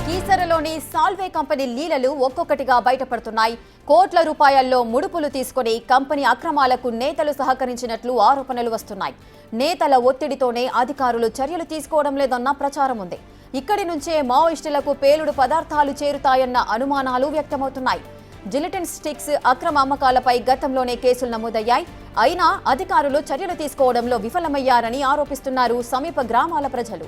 కీసరలోని Salve company లీలలు ఒక్కొక్కటిగా బయటపడుతున్నాయి. కోట్ల రూపాయల్లో ముడుపులు తీసుకుని కంపెనీ అక్రమాలకు నేతలు సహకరించినట్లు ఆరోపణలు వస్తున్నాయి. నేతల ఒత్తిడితోనే అధికారులు చర్యలు తీసుకోవడం లేదన్న ప్రచారం ఉంది. ఇక్కడి నుంచే మావోయిస్టులకు పేలుడు పదార్థాలు చేరుతాయన్న అనుమానాలు వ్యక్తమవుతున్నాయి. జిలిటిన్ స్టిక్స్ అక్రమ అమ్మకాలపై గతంలోనే కేసులు నమోదయ్యాయి. అయినా అధికారులు చర్యలు తీసుకోవడంలో విఫలమయ్యారని ఆరోపిస్తున్నారు సమీప గ్రామాల ప్రజలు.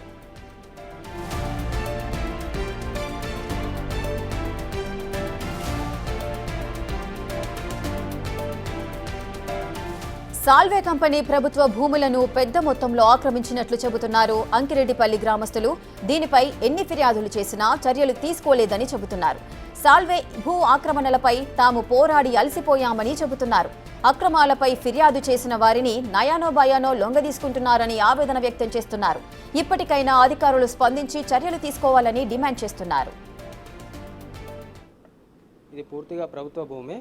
సాల్వే కంపెనీ ప్రభుత్వ భూములను పెద్ద మొత్తంలో ఆక్రమించినట్లు చెబుతున్నారు అంకిరెడ్డిపల్లి గ్రామస్తులు. దీనిపై ఎన్ని ఫిర్యాదులు చేసినా చర్యలు తీసుకోలేదని చెబుతున్నారు. సాల్వే భూ ఆక్రమణలపై తాము పోరాడి అలసిపోయామని చెబుతున్నారు. అక్రమాలపై ఫిర్యాదు చేసిన వారిని నయానో భయానో లొంగదీసుకుంటున్నారని ఆవేదన వ్యక్తం చేస్తున్నారు. ఇప్పటికైనా అధికారులు స్పందించి చర్యలు తీసుకోవాలని డిమాండ్ చేస్తున్నారు. ఇది పూర్తిగా ప్రభుత్వ భూమి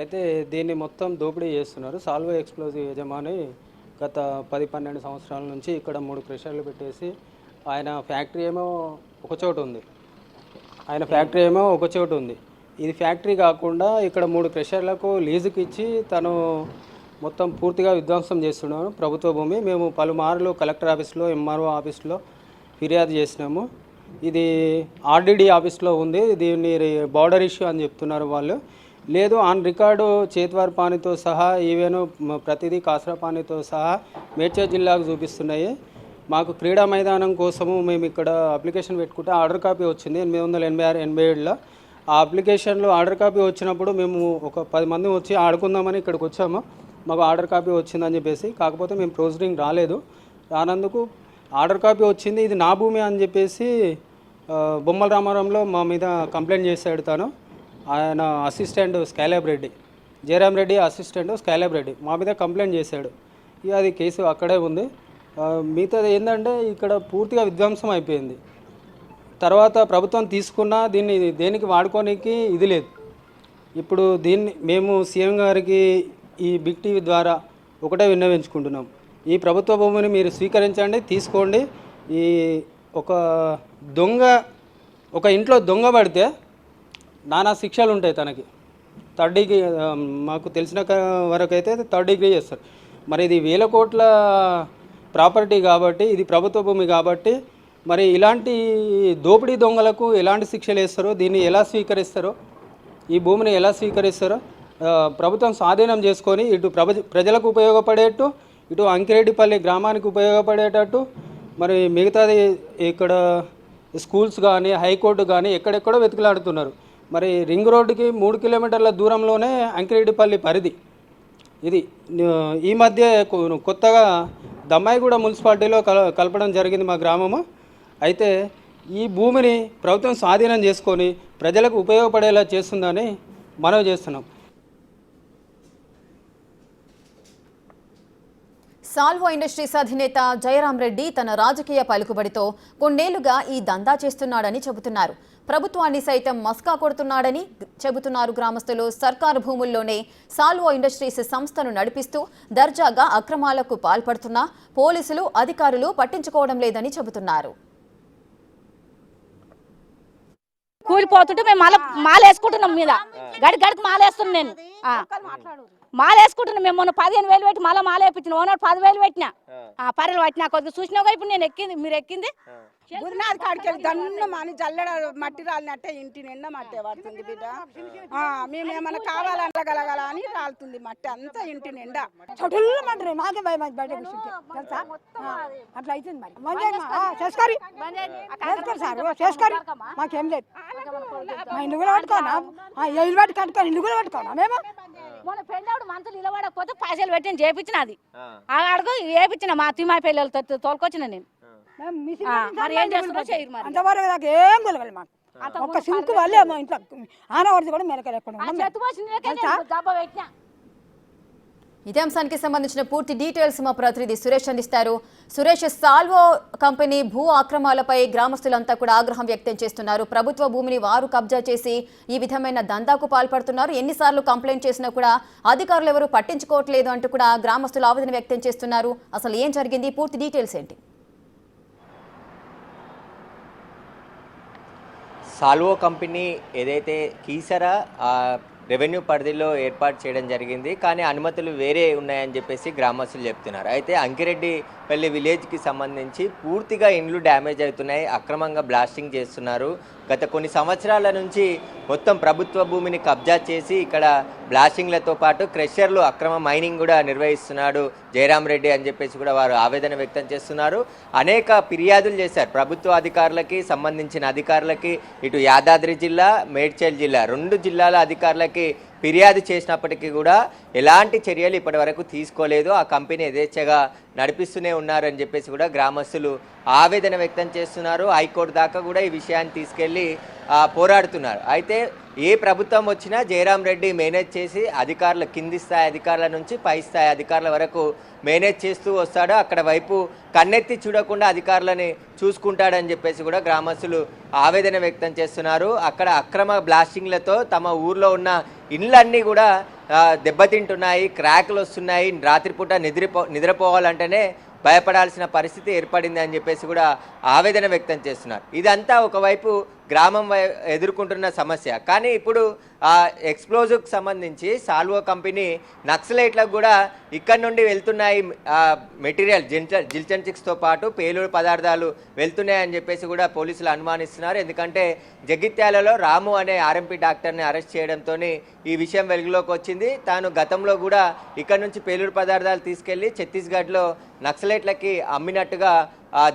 అయితే దీన్ని మొత్తం దోపిడీ చేస్తున్నారు. సాల్వే ఎక్స్ప్లోజివ్ యజమాని గత 10-12 సంవత్సరాల నుంచి ఇక్కడ 3 క్రషర్లు పెట్టేసి ఆయన ఫ్యాక్టరీ ఏమో ఒక చోటు ఉంది. ఇది ఫ్యాక్టరీ కాకుండా ఇక్కడ 3 క్రషర్లకు లీజుకి ఇచ్చి తను మొత్తం పూర్తిగా విధ్వంసం చేస్తున్నాడు ప్రభుత్వ భూమి. మేము పలుమార్లు కలెక్టర్ ఆఫీస్లో, ఎంఆర్ఓ ఆఫీస్లో ఫిర్యాదు చేసినాము. ఇది ఆర్డీడీ ఆఫీస్లో ఉంది. దీన్ని బార్డర్ ఇష్యూ అని చెప్తున్నారు వాళ్ళు. లేదు, ఆన్ రికార్డు చేతివారి పానీతో సహా ఈవెన్ ప్రతిదీ కాసరా పానీతో సహా మేడ్చల్ జిల్లాకు చూపిస్తున్నాయి. మాకు క్రీడా మైదానం కోసము మేము ఇక్కడ అప్లికేషన్ పెట్టుకుంటే ఆర్డర్ కాపీ వచ్చింది 886-87లో. ఆ అప్లికేషన్లో ఆర్డర్ కాపీ వచ్చినప్పుడు మేము ఒక 10 మంది వచ్చి ఆడుకుందామని ఇక్కడికి వచ్చాము. మాకు ఆర్డర్ కాపీ వచ్చిందని చెప్పేసి, కాకపోతే మేము ప్రొసీడింగ్ రానందుకు ఆర్డర్ కాపీ వచ్చింది, ఇది నా భూమి అని చెప్పేసి బొమ్మల రామారంలో మా మీద కంప్లైంట్ చేశాడు తను. ఆయన assistant Skylab Reddy, Jayaram Reddy assistant Skylab Reddy మా మీద కంప్లైంట్ చేశాడు. ఇక అది కేసు అక్కడే ఉంది. మిగతాది ఏంటంటే ఇక్కడ పూర్తిగా విధ్వంసం అయిపోయింది. తర్వాత ప్రభుత్వం తీసుకున్న దీన్ని దేనికి వాడుకోనికి ఇది లేదు. ఇప్పుడు దీన్ని మేము సీఎం గారికి ఈ బిగ్ టీవీ ద్వారా ఒకటే విన్నవించుకుంటున్నాం. ఈ ప్రభుత్వ భూమిని మీరు స్వీకరించండి, తీసుకోండి. ఈ ఒక ఇంట్లో దొంగ పడితే నానా శిక్షలు ఉంటాయి తనకి. 3rd డిగ్రీ మాకు తెలిసిన వరకు అయితే 3rd డిగ్రీ చేస్తారు. మరి ఇది 1000 కోట్ల ప్రాపర్టీ కాబట్టి, ఇది ప్రభుత్వ భూమి కాబట్టి, మరి ఇలాంటి దోపిడీ దొంగలకు ఎలాంటి శిక్షలు వేస్తారో, దీన్ని ఎలా స్వీకరిస్తారో, ఈ భూమిని ఎలా స్వీకరిస్తారో ప్రభుత్వం స్వాధీనం చేసుకొని ఇటు ప్రజలకు ఉపయోగపడేట్టు, ఇటు అంకిరెడ్డిపల్లి గ్రామానికి ఉపయోగపడేటట్టు, మరి మిగతాది ఇక్కడ స్కూల్స్ కానీ హైకోర్టు కానీ ఎక్కడెక్కడో వెతుకులాడుతున్నారు. మరి రింగ్ రోడ్డుకి 3 కిలోమీటర్ల దూరంలోనే అంకిరెడ్డిపల్లి పరిధి. ఇది ఈ మధ్య కొత్తగా దమ్మాయిగూడ మున్సిపాలిటీలో కలపడం జరిగింది మా గ్రామము. అయితే ఈ భూమిని ప్రభుత్వం స్వాధీనం చేసుకొని ప్రజలకు ఉపయోగపడేలా చేస్తుందని మనవి చేస్తున్నాం. సాల్వో ఇండస్ట్రీస్ అధినేత జయరామ్ రెడ్డి తన రాజకీయ పలుకుబడితో కొన్నేళ్లుగా ఈ దందా చేస్తున్నాడని చెబుతున్నారు. ప్రభుత్వాన్ని సైతం మస్కా కొడుతున్నాడని చెబుతున్నారు గ్రామస్తులు. సర్కారు భూముల్లోనే సాల్వో ఇండస్ట్రీస్ సంస్థను నడిపిస్తూ దర్జాగా అక్రమాలకు పాల్పడుతున్నా పోలీసులు అధికారులు పట్టించుకోవడం లేదని చెబుతున్నారు. కూలిపోతుంటే మేము మాలేసుకుంటున్నాం మీద గడికి మాలేస్తున్నాను. నేను మాలేసుకుంటున్నాం. మేము మొన్న 15,000 పెట్టి మళ్ళీ మాల వేయించిన. ఓనాడు 10,000 పెట్టినా, పర్రెలు పట్టినా. కొద్దిగా చూసినాగా ఇప్పుడు నేను ఎక్కింది, మీరు ఎక్కింది గురునాథ్ కాడికెళ్ళి దన్ను అని జల్లెడ మట్టి రాలినట్టే ఇంటి నిండా మట్టే పడుతుంది బిడ్డ. మేము ఏమన్నా కావాలన్నా గలగల అని రాలుతుంది మట్టి అంతా ఇంటి నిండా. చదువులు మంటారు మాకే భయం బయట కూర్చుంటే తెలుసా, అట్లా అవుతుంది. మరి చేసుకోరి సార్, చేసుకోరి, మాకేం లేదు. మా ఇల్లు కూడా పట్టుకోనా, ఇల్లు పట్టు కట్టుకొని ఇల్లు కూడా పట్టుకోనా మేము. మొన్న పెళ్ళాడు మంతులు నిలబడకపోతే పైసలు పెట్టి చేపించిన, అది అడుగు వేపించిన. మా తిమ్మాయి పిల్లలతో తోలుకొచ్చిన నేను. అంతవరకు నాకు ఏం కలగలి. మాకు ఒక్క సింకు వల్లే మా ఇంట్లో ఆనవరది కూడా మెలకలేకుండా. ఇదే అంశానికి సంబంధించిన పూర్తి డీటెయిల్స్ మా ప్రతినిధి సురేష్ అందిస్తారు. సురేష్, సాల్వో కంపెనీ భూ ఆక్రమాలపై గ్రామస్తులంతా కూడా ఆగ్రహం వ్యక్తం చేస్తున్నారు. ప్రభుత్వ భూమిని వారు కబ్జా చేసి ఈ విధమైన దందాకు పాల్పడుతున్నారు. ఎన్నిసార్లు కంప్లైంట్ చేసినా కూడా అధికారులు ఎవరు పట్టించుకోవట్లేదు అంటూ కూడా గ్రామస్తులు ఆవేదన వ్యక్తం చేస్తున్నారు. అసలు ఏం జరిగింది, పూర్తి డీటెయిల్స్ ఏంటి? సాల్వో కంపెనీ ఏదైతే కీసరా రెవెన్యూ పరిధిలో ఏర్పాటు చేయడం జరిగింది, కానీ అనుమతులు వేరే ఉన్నాయని చెప్పేసి గ్రామస్తులు చెప్తున్నారు. అయితే అంకిరెడ్డిపల్లి విలేజ్కి సంబంధించి పూర్తిగా ఇండ్లు డ్యామేజ్ అవుతున్నాయి, అక్రమంగా బ్లాస్టింగ్ చేస్తున్నారు. గత కొన్ని సంవత్సరాల నుంచి మొత్తం ప్రభుత్వ భూమిని కబ్జా చేసి ఇక్కడ బ్లాస్టింగ్లతో పాటు క్రెషర్లు అక్రమ మైనింగ్ కూడా నిర్వహిస్తున్నాడు జయరాం రెడ్డి అని చెప్పేసి కూడా వారు ఆవేదన వ్యక్తం చేస్తున్నారు. అనేక ఫిర్యాదులు చేశారు ప్రభుత్వ అధికారులకి, సంబంధించిన అధికారులకి, ఇటు యాదాద్రి జిల్లా, మేడ్చల్ జిల్లా 2 జిల్లాల అధికారులకి ఫిర్యాదు చేసినప్పటికీ కూడా ఎలాంటి చర్యలు ఇప్పటి వరకు తీసుకోలేదు. ఆ కంపెనీ యథేచ్ఛగా నడిపిస్తూనే ఉన్నారని చెప్పేసి కూడా గ్రామస్తులు ఆవేదన వ్యక్తం చేస్తున్నారు. హైకోర్టు దాకా కూడా ఈ విషయాన్ని తీసుకెళ్లి పోరాడుతున్నారు. అయితే ఏ ప్రభుత్వం వచ్చినా జయరాం రెడ్డి మేనేజ్ చేసి అధికారుల కింది స్థాయి అధికారుల నుంచి పై స్థాయి అధికారుల వరకు మేనేజ్ చేస్తూ వస్తాడు. అక్కడ వైపు కన్నెత్తి చూడకుండా అధికారులని చూసుకుంటాడని చెప్పేసి కూడా గ్రామస్తులు ఆవేదన వ్యక్తం చేస్తున్నారు. అక్కడ అక్రమ బ్లాస్టింగ్లతో తమ ఊర్లో ఉన్న ఇండ్లన్నీ కూడా దెబ్బతింటున్నాయి, క్రాక్లు వస్తున్నాయి. రాత్రిపూట నిద్రపోవాలంటేనే భయపడాల్సిన పరిస్థితి ఏర్పడింది అని చెప్పేసి కూడా ఆవేదన వ్యక్తం చేస్తున్నారు. ఇదంతా ఒకవైపు గ్రామం ఎదుర్కొంటున్న సమస్య. కానీ ఇప్పుడు ఎక్స్ప్లోజివ్కి సంబంధించి సాల్వో కంపెనీ నక్సలైట్లకు కూడా ఇక్కడ నుండి వెళ్తున్నాయి మెటీరియల్ జిల్టన్ చిక్స్తో పాటు పేలుడు పదార్థాలు వెళ్తున్నాయని చెప్పేసి కూడా పోలీసులు అనుమానిస్తున్నారు. ఎందుకంటే జగిత్యాలలో రాము అనే ఆర్ఎంపీ డాక్టర్ని అరెస్ట్ చేయడంతో ఈ విషయం వెలుగులోకి వచ్చింది. తాను గతంలో కూడా ఇక్కడ నుంచి పేలుడు పదార్థాలు తీసుకెళ్లి ఛత్తీస్గఢ్లో నక్సలైట్లకి అమ్మినట్టుగా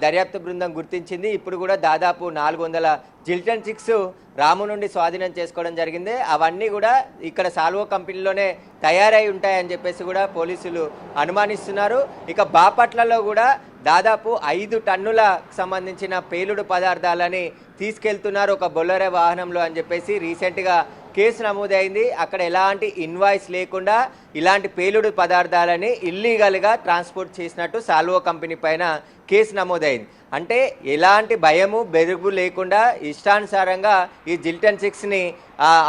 దర్యాప్తు బృందం గుర్తించింది. ఇప్పుడు కూడా దాదాపు 400 జిల్టన్ చిక్స్ రాము నుండి స్వాధీనం చేసుకోవడం జరిగింది. అవన్నీ కూడా ఇక్కడ సాల్వో కంపెనీలోనే తయారై ఉంటాయని చెప్పేసి కూడా పోలీసులు అనుమానిస్తున్నారు. ఇక బాపట్లలో కూడా దాదాపు 5 టన్నులకు సంబంధించిన పేలుడు పదార్థాలని తీసుకెళ్తున్నారు ఒక బొల్లెరో వాహనంలో అని చెప్పేసి రీసెంట్గా కేసు నమోదైంది. అక్కడ ఎలాంటి ఇన్వాయిస్ లేకుండా ఇలాంటి పేలుడు పదార్థాలని ఇల్లీగల్గా ట్రాన్స్పోర్ట్ చేసినట్టు సాల్వో కంపెనీ పైన కేసు నమోదైంది. అంటే ఎలాంటి భయము బెరుగు లేకుండా ఇష్టానుసారంగా ఈ జిల్టన్ చిక్స్ని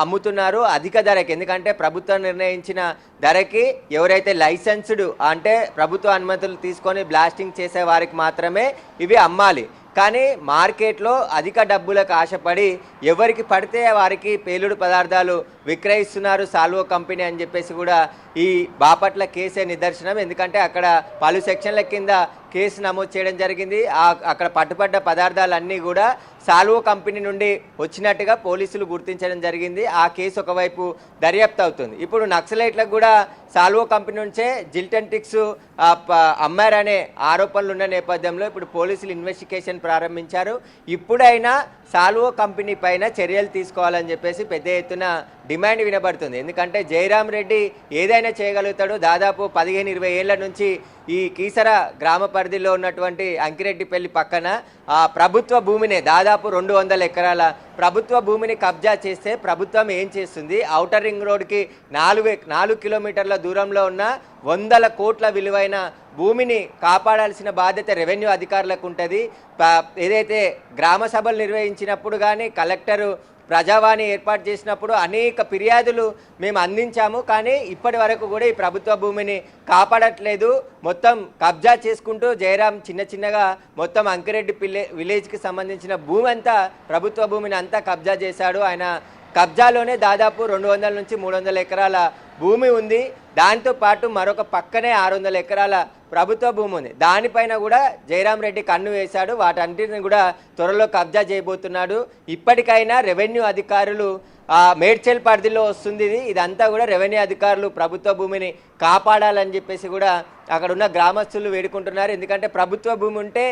అమ్ముతున్నారు అధిక ధరకి. ఎందుకంటే ప్రభుత్వం నిర్ణయించిన ధరకి ఎవరైతే లైసెన్స్డ్ అంటే ప్రభుత్వ అనుమతులు తీసుకొని బ్లాస్టింగ్ చేసే వారికి మాత్రమే ఇవి అమ్మాలి. కానీ మార్కెట్లో అధిక డబ్బులకు ఆశపడి ఎవరికి పడితే వారికి పేలుడు పదార్థాలు విక్రయిస్తున్నారు సాల్వో కంపెనీ అని చెప్పేసి కూడా ఈ బాపట్ల కేసే నిదర్శనం. ఎందుకంటే అక్కడ పలు సెక్షన్ల కింద కేసు నమోదు చేయడం జరిగింది. అక్కడ పట్టుబడ్డ పదార్థాలన్నీ కూడా సాల్వో కంపెనీ నుండి వచ్చినట్టుగా పోలీసులు గుర్తించడం జరిగింది. ఆ కేసు ఒకవైపు దర్యాప్తు అవుతుంది. ఇప్పుడు నక్సలైట్లకు కూడా సాల్వో కంపెనీ నుంచే జిల్టన్ చిక్స్ అమ్మారనే ఆరోపణలు ఉన్న నేపథ్యంలో ఇప్పుడు పోలీసులు ఇన్వెస్టిగేషన్ ప్రారంభించారు. ఇప్పుడైనా సాల్వో కంపెనీ పైన చర్యలు తీసుకోవాలని చెప్పేసి పెద్ద ఎత్తున డిమాండ్ వినబడుతుంది. ఎందుకంటే జయరాం రెడ్డి ఏదైనా చేయగలుగుతాడు. దాదాపు 15-20 ఏళ్ల నుంచి ఈ కీసర గ్రామ పరిధిలో ఉన్నటువంటి అంకిరెడ్డిపల్లి పక్కన ప్రభుత్వ భూమిని దాదాపు 200 ఎకరాల ప్రభుత్వ భూమిని కబ్జా చేస్తే ప్రభుత్వం ఏం చేస్తుంది? ఔటర్ రింగ్ రోడ్కి 4 కిలోమీటర్ల దూరంలో ఉన్న 100 కోట్ల విలువైన భూమిని కాపాడాల్సిన బాధ్యత రెవెన్యూ అధికారులకు ఉంటుంది. ఏదైతే గ్రామ సభలు నిర్వహించినప్పుడు కానీ కలెక్టరు ప్రజావాణి ఏర్పాటు చేసినప్పుడు అనేక ఫిర్యాదులు మేము అందించాము. కానీ ఇప్పటి వరకు కూడా ఈ ప్రభుత్వ భూమిని కాపాడట్లేదు. మొత్తం కబ్జా చేసుకుంటూ జయరాం చిన్నగా మొత్తం అంకిరెడ్డి విలేజ్కి సంబంధించిన భూమి అంతా ప్రభుత్వ భూమిని అంతా కబ్జా చేశాడు. ఆయన కబ్జాలోనే దాదాపు 200 నుంచి 300 ఎకరాల భూమి ఉంది. దాంతోపాటు మరొక పక్కనే 600 ఎకరాల ప్రభుత్వ భూమి ఉంది. దానిపైన కూడా జయరాం రెడ్డి కన్ను వేశాడు. వాటన్నిటిని కూడా త్వరలో కబ్జా చేయబోతున్నాడు. ఇప్పటికైనా రెవెన్యూ అధికారులు మేడ్చల్ పరిధిలో వస్తుంది. ఇదంతా కూడా రెవెన్యూ అధికారులు ప్రభుత్వ భూమిని కాపాడాలని చెప్పేసి కూడా అక్కడ ఉన్న గ్రామస్తులు వేడుకుంటున్నారు. ఎందుకంటే ప్రభుత్వ భూమి ఉంటే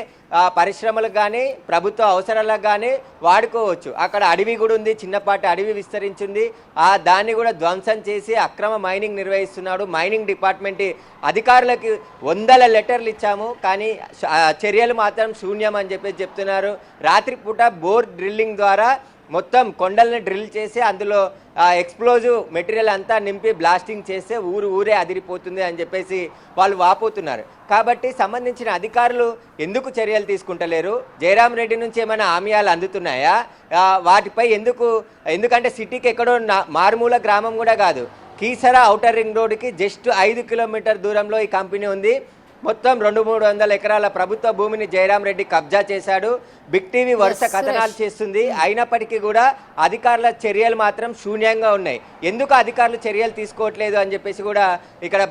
పరిశ్రమలకు కానీ ప్రభుత్వ అవసరాలకు కానీ వాడుకోవచ్చు. అక్కడ అడవి కూడా ఉంది, చిన్నపాటి అడవి విస్తరించింది. దాన్ని కూడా ధ్వంసం చేసి అక్రమ మైనింగ్ నిర్వహిస్తున్నాడు. మైనింగ్ డిపార్ట్మెంట్ అధికారులకి 100 లెటర్లు ఇచ్చాము, కానీ చర్యలు మాత్రం శూన్యం అని చెప్పేసి చెప్తున్నారు. రాత్రిపూట బోర్ డ్రిల్లింగ్ ద్వారా మొత్తం కొండల్ని డ్రిల్ చేసి అందులో ఎక్స్ప్లోజివ్ మెటీరియల్ అంతా నింపి బ్లాస్టింగ్ చేస్తే ఊరే అదిరిపోతుంది అని చెప్పేసి వాళ్ళు వాపోతున్నారు. కాబట్టి సంబంధించిన అధికారులు ఎందుకు చర్యలు తీసుకుంటలేరు? జయరాం రెడ్డి నుంచి ఏమైనా ఆమ్యాలు అందుతున్నాయా? వాటిపై ఎందుకంటే సిటీకి ఎక్కడో మారుమూల గ్రామం కూడా కాదు, కీసర ఔటర్ రింగ్ రోడ్డుకి జస్ట్ 5 కిలోమీటర్ దూరంలో ఈ కంపెనీ ఉంది. మొత్తం 200-300 ఎకరాల ప్రభుత్వ భూమిని జయరాం రెడ్డి కబ్జా చేశాడు. బిగ్ టీవీ వరుస కథనాలు చేస్తుంది. అయినప్పటికీ కూడా అధికారుల చర్యలు మాత్రం శూన్యంగా ఉన్నాయి. ఎందుకు అధికారులు చర్యలు తీసుకోవట్లేదు అని చెప్పేసి కూడా ఇక్కడ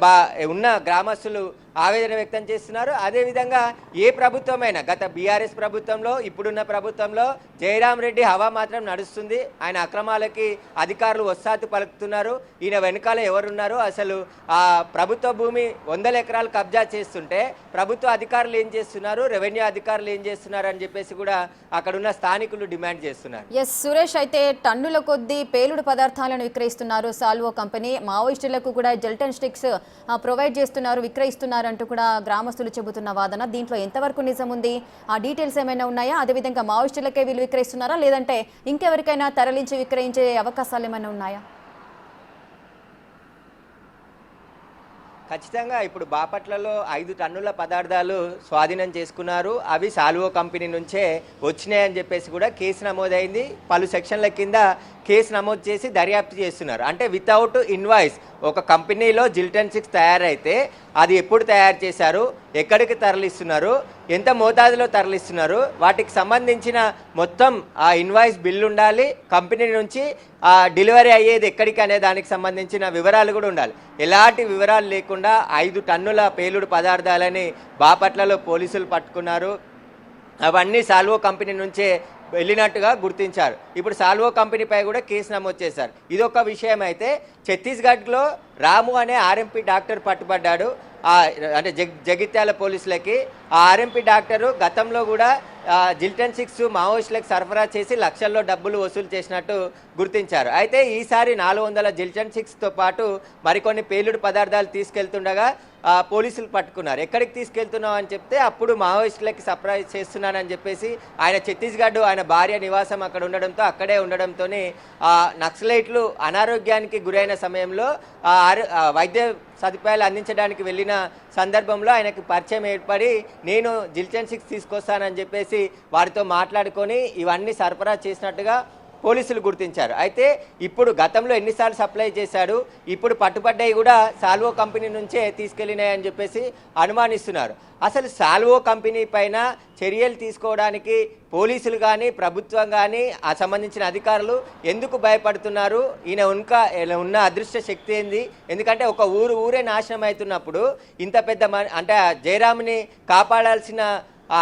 ఉన్న గ్రామస్తులు ఆవేదన వ్యక్తం చేస్తున్నారు. అదేవిధంగా ఏ ప్రభుత్వమైనా గత బీఆర్ఎస్ ప్రభుత్వంలో ఇప్పుడున్న ప్రభుత్వంలో జయరాం రెడ్డి హవా మాత్రం నడుస్తుంది. ఆయన అక్రమాలకి అధికారులు వస్తాతు పలుకుతున్నారు. ఈయన వెనకాల ఎవరున్నారు? అసలు ఆ ప్రభుత్వ భూమి 100 ఎకరాలు కబ్జా చేస్తుంటే ప్రభుత్వ అధికారులు ఏం చేస్తున్నారు, రెవెన్యూ అధికారులు ఏం చేస్తున్నారు అని చెప్పేసి కూడా అక్కడున్న స్థానికులు డిమాండ్ చేస్తున్నారు. ఎస్ సురేష్, అయితే టన్నుల కొద్దీ పేలుడు పదార్థాలను విక్రయిస్తున్నారు సాల్వో కంపెనీ. మావోయిస్టులకు కూడా జెల్టన్ స్టిక్స్ ప్రొవైడ్ చేస్తున్నారు, విక్రయిస్తున్నారు అంటూ కూడా గ్రామస్తులు చెబుతున్న వాదన. దీంట్లో ఎంతవరకు నిజం ఉంది? ఆ డీటెయిల్స్ ఏమైనా ఉన్నాయా? అదేవిధంగా మావోయిస్టులకే వీళ్ళు విక్రయిస్తున్నారా, లేదంటే ఇంకెవరికైనా తరలించి విక్రయించే అవకాశాలు ఏమైనా ఉన్నాయా? ఖచ్చితంగా ఇప్పుడు బాపట్లలో 5 టన్నుల పదార్థాలు స్వాధీనం చేసుకున్నారు. అవి సాల్వో కంపెనీ నుంచే వచ్చినాయని చెప్పేసి కూడా కేసు నమోదైంది. పలు సెక్షన్ల కింద కేసు నమోదు చేసి దర్యాప్తు చేస్తున్నారు. అంటే వితౌట్ ఇన్వాయిస్ ఒక కంపెనీలో జిల్టన్ 6 తయారైతే అది ఎప్పుడు తయారు చేశారు, ఎక్కడికి తరలిస్తున్నారు, ఎంత మోతాదులో తరలిస్తున్నారు, వాటికి సంబంధించిన మొత్తం ఆ ఇన్వాయిస్ బిల్లు ఉండాలి. కంపెనీ నుంచి డెలివరీ అయ్యేది ఎక్కడికి అనే దానికి సంబంధించిన వివరాలు కూడా ఉండాలి. ఎలాంటి వివరాలు లేకుండా 5 టన్నుల పేలుడు పదార్థాలని బాపట్లలో పోలీసులు పట్టుకున్నారు. అవన్నీ సాల్వో కంపెనీ నుంచే వెళ్ళినట్టుగా గుర్తించారు. ఇప్పుడు సాల్వో కంపెనీపై కూడా కేసు నమోదు చేశారు. ఇదొక విషయం అయితే ఛత్తీస్గఢ్లో రాము అనే ఆర్ఎంపీ డాక్టర్ పట్టుబడ్డాడు. అంటే జగిత్యాల పోలీసులకి. ఆ ఆర్ఎంపీ డాక్టరు గతంలో కూడా జిల్టన్ 6 మావోయిస్టులకు సరఫరా చేసి లక్షల్లో డబ్బులు వసూలు చేసినట్టు గుర్తించారు. అయితే ఈసారి 400 జిల్టన్ 6తో పాటు మరికొన్ని పేలుడు పదార్థాలు తీసుకెళ్తుండగా పోలీసులు పట్టుకున్నారు. ఎక్కడికి తీసుకెళ్తున్నావు అని చెప్తే అప్పుడు మావోయిస్టులకి సప్లై చేస్తున్నానని చెప్పేసి ఆయన ఛత్తీస్గఢ్ ఆయన భార్య నివాసం అక్కడ ఉండడంతో అక్కడే ఉండడంతో నక్సలైట్లు అనారోగ్యానికి గురైన సమయంలో వైద్య సదుపాయాలు అందించడానికి వెళ్ళిన సందర్భంలో ఆయనకి పరిచయం ఏర్పడి నేను జిల్టన్ 6 తీసుకొస్తానని చెప్పేసి వారితో మాట్లాడుకొని ఇవన్నీ సరఫరా చేసినట్టుగా పోలీసులు గుర్తించారు. అయితే ఇప్పుడు గతంలో ఎన్నిసార్లు సప్లై చేశాడు, ఇప్పుడు పట్టుబడ్డాయి కూడా సాల్వో కంపెనీ నుంచే తీసుకెళ్లినాయని చెప్పేసి అనుమానిస్తున్నారు. అసలు సాల్వో కంపెనీ పైన చర్యలు తీసుకోవడానికి పోలీసులు కానీ ప్రభుత్వం కానీ ఆ సంబంధించిన అధికారులు ఎందుకు భయపడుతున్నారు? ఈయన ఉన్న అదృష్ట శక్తి ఏంది? ఎందుకంటే ఒక ఊరే నాశనం అవుతున్నప్పుడు ఇంత పెద్ద అంటే జయరాముని కాపాడాల్సిన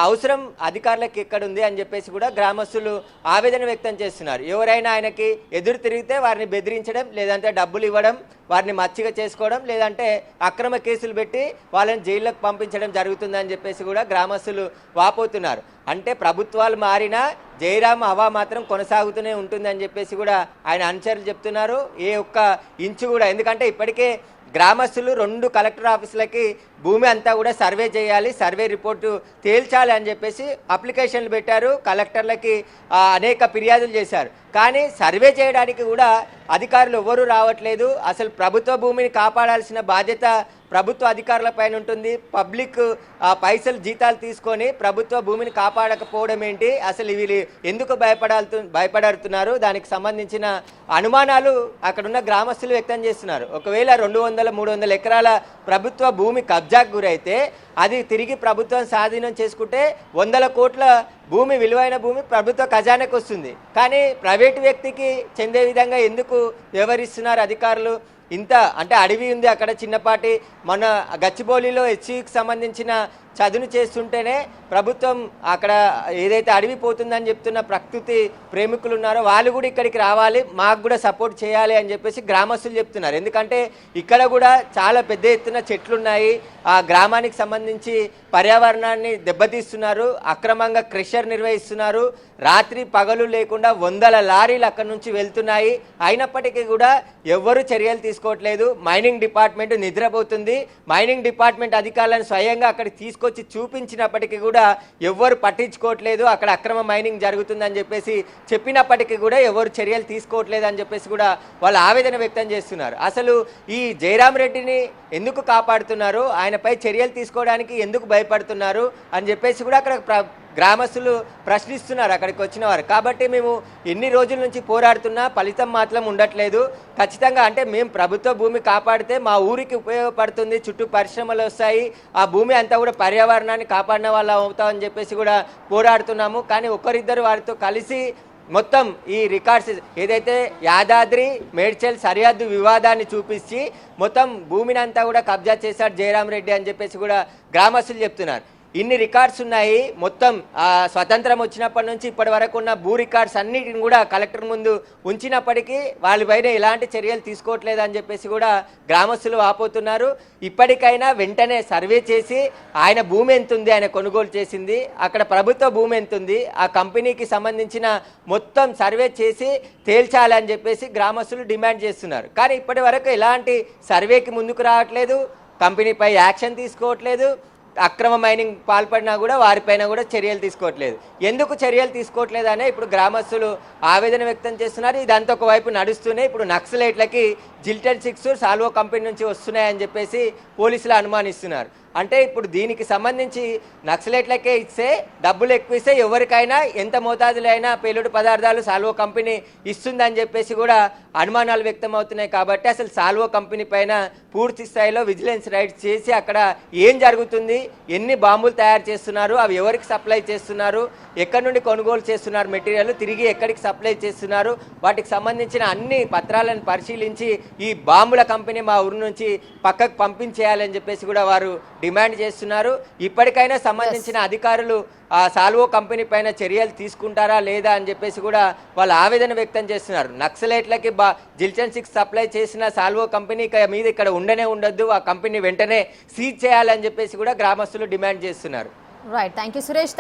అవసరం అధికారులకు ఎక్కడుంది అని చెప్పేసి కూడా గ్రామస్తులు ఆవేదన వ్యక్తం చేస్తున్నారు. ఎవరైనా ఆయనకి ఎదురు తిరిగితే వారిని బెదిరించడం, లేదంటే డబ్బులు ఇవ్వడం, వారిని మచ్చిక చేసుకోవడం, లేదంటే అక్రమ కేసులు పెట్టి వాళ్ళని జైల్లోకి పంపించడం జరుగుతుందని చెప్పేసి కూడా గ్రామస్తులు వాపోతున్నారు. అంటే ప్రభుత్వాలు మారినా జయరాం హవా మాత్రం కొనసాగుతూనే ఉంటుందని చెప్పేసి కూడా ఆయన అనుచరులు చెప్తున్నారు. ఏ ఒక్క ఇంచు కూడా, ఎందుకంటే ఇప్పటికే గ్రామస్తులు 2 కలెక్టర్ ఆఫీసులకి భూమి అంతా కూడా సర్వే చేయాలి, సర్వే రిపోర్టు తేల్చాలి అని చెప్పేసి అప్లికేషన్లు పెట్టారు. కలెక్టర్లకి అనేక ఫిర్యాదులు చేశారు. కానీ సర్వే చేయడానికి కూడా అధికారులు ఎవరూ రావట్లేదు. అసలు ప్రభుత్వ భూమిని కాపాడాల్సిన బాధ్యత ప్రభుత్వ అధికారుల పైన ఉంటుంది. పబ్లిక్ పైసలు జీతాలు తీసుకొని ప్రభుత్వ భూమిని కాపాడకపోవడం ఏంటి? అసలు వీళ్ళు ఎందుకు భయపడుతున్నారు? దానికి సంబంధించిన అనుమానాలు అక్కడున్న గ్రామస్తులు వ్యక్తం చేస్తున్నారు. ఒకవేళ 200-300 ఎకరాల ప్రభుత్వ భూమి కబ్జాకు గురైతే అది తిరిగి ప్రభుత్వం స్వాధీనం చేసుకుంటే 100 కోట్ల భూమి, విలువైన భూమి ప్రభుత్వ ఖజానాకు వస్తుంది. కానీ ప్రైవేటు వ్యక్తికి చెందే విధంగా ఎందుకు వ్యవహరిస్తున్నారు అధికారులు? ఇంత అంటే అడవి ఉంది అక్కడ చిన్నపాటి, మన గచ్చిబౌలిలో హెచ్సికి సంబంధించిన చదును చేస్తుంటేనే ప్రభుత్వం అక్కడ ఏదైతే అడవి పోతుందని చెప్తున్న ప్రకృతి ప్రేమికులు ఉన్నారో వాళ్ళు కూడా ఇక్కడికి రావాలి, మాకు కూడా సపోర్ట్ చేయాలి అని చెప్పేసి గ్రామస్తులు చెప్తున్నారు. ఎందుకంటే ఇక్కడ కూడా చాలా పెద్ద ఎత్తున చెట్లు ఉన్నాయి. ఆ గ్రామానికి సంబంధించి పర్యావరణాన్ని దెబ్బతీస్తున్నారు. అక్రమంగా క్రషర్ నిర్వహిస్తున్నారు. రాత్రి పగలు లేకుండా 100 లారీలు అక్కడి నుంచి వెళ్తున్నాయి. అయినప్పటికీ కూడా ఎవ్వరూ చర్యలు తీసుకోవట్లేదు. మైనింగ్ డిపార్ట్మెంట్ నిద్రపోతుంది. మైనింగ్ డిపార్ట్మెంట్ అధికారులను స్వయంగా అక్కడికి తీసుకొచ్చి చూపించినప్పటికీ కూడా ఎవ్వరు పట్టించుకోవట్లేదు. అక్కడ అక్రమ మైనింగ్ జరుగుతుందని చెప్పేసి చెప్పినప్పటికీ కూడా ఎవరు చర్యలు తీసుకోవట్లేదు అని చెప్పేసి కూడా వాళ్ళు ఆవేదన వ్యక్తం చేస్తున్నారు. అసలు ఈ జయరాం రెడ్డిని ఎందుకు కాపాడుతున్నారు, ఆయనపై చర్యలు తీసుకోవడానికి ఎందుకు భయపడుతున్నారు అని చెప్పేసి కూడా అక్కడ గ్రామస్తులు ప్రశ్నిస్తున్నారు అక్కడికి వచ్చిన వారు. కాబట్టి మేము ఎన్ని రోజుల నుంచి పోరాడుతున్నా ఫలితం మాత్రం ఉండట్లేదు. ఖచ్చితంగా అంటే మేము ప్రభుత్వ భూమి కాపాడితే మా ఊరికి ఉపయోగపడుతుంది, చుట్టూ పరిశ్రమలు వస్తాయి, ఆ భూమి అంతా కూడా పర్యావరణాన్ని కాపాడిన వాళ్ళు అవుతామని చెప్పేసి కూడా పోరాడుతున్నాము. కానీ ఒకరిద్దరు వారితో కలిసి మొత్తం ఈ రికార్డ్స్ ఏదైతే యాదాద్రి మేడ్చల్ సరిహద్దు వివాదాన్ని చూపించి మొత్తం భూమిని అంతా కూడా కబ్జా చేశాడు జయరాం రెడ్డి అని చెప్పేసి కూడా గ్రామస్తులు చెప్తున్నారు. ఇన్ని రికార్డ్స్ ఉన్నాయి. మొత్తం స్వతంత్రం వచ్చినప్పటి నుంచి ఇప్పటి వరకు ఉన్న భూ రికార్డ్స్ అన్నిటిని కూడా కలెక్టర్ ముందు ఉంచినప్పటికీ వాళ్ళపైన ఎలాంటి చర్యలు తీసుకోవట్లేదు అని చెప్పేసి కూడా గ్రామస్తులు వాపోతున్నారు. ఇప్పటికైనా వెంటనే సర్వే చేసి ఆయన భూమి ఎంత ఉంది, ఆయన కొనుగోలు చేసింది, అక్కడ ప్రభుత్వ భూమి ఎంత ఉంది, ఆ కంపెనీకి సంబంధించిన మొత్తం సర్వే చేసి తేల్చాలని చెప్పేసి గ్రామస్తులు డిమాండ్ చేస్తున్నారు. కానీ ఇప్పటి వరకు ఎలాంటి సర్వేకి ముందుకు రావట్లేదు, కంపెనీపై యాక్షన్ తీసుకోవట్లేదు. అక్రమ మైనింగ్ పాల్పడినా కూడా వారిపైన కూడా చర్యలు తీసుకోవట్లేదు. ఎందుకు చర్యలు తీసుకోవట్లేదు అనే ఇప్పుడు గ్రామస్తులు ఆవేదన వ్యక్తం చేస్తున్నారు. ఇదంతా ఒకవైపు నడుస్తూనే ఇప్పుడు నక్సలైట్లకి జిల్టన్ 6 సాల్వో కంపెనీ నుంచి వస్తున్నాయని చెప్పేసి పోలీసులు అనుమానిస్తున్నారు. అంటే ఇప్పుడు దీనికి సంబంధించి నక్సలైట్లకే ఇస్తే డబ్బులు ఎక్కువ ఇస్తే ఎవరికైనా ఎంత మోతాదులో అయినా పేలుడు పదార్థాలు సాల్వో కంపెనీ ఇస్తుందని చెప్పేసి కూడా అనుమానాలు వ్యక్తం అవుతున్నాయి. కాబట్టి అసలు సాల్వో కంపెనీ పైన పూర్తి స్థాయిలో విజిలెన్స్ రైడ్స్ చేసి అక్కడ ఏం జరుగుతుంది, ఎన్ని బాంబులు తయారు చేస్తున్నారు, అవి ఎవరికి సప్లై చేస్తున్నారు, ఎక్కడి నుండి కొనుగోలు చేస్తున్నారు మెటీరియల్, తిరిగి ఎక్కడికి సప్లై చేస్తున్నారు, వాటికి సంబంధించిన అన్ని పత్రాలను పరిశీలించి ఈ బాంబుల కంపెనీ మా ఊరు నుంచి పక్కకు పంపించేయాలని చెప్పేసి కూడా వారు డిమాండ్ చేస్తున్నారు. ఇప్పటికైనా సంబంధించిన అధికారులు ఆ సాల్వో కంపెనీ పైన చర్యలు తీసుకుంటారా లేదా అని చెప్పేసి కూడా వాళ్ళు ఆవేదన వ్యక్తం చేస్తున్నారు. నక్సలైట్లకి జిల్టన్ 6 సప్లై చేసిన సాల్వో కంపెనీ మీద ఇక్కడ ఉండనే ఉండొద్దు, ఆ కంపెనీ వెంటనే సీజ్ చేయాలని చెప్పేసి కూడా గ్రామస్తులు డిమాండ్ చేస్తున్నారు. Right, thank you Suresh.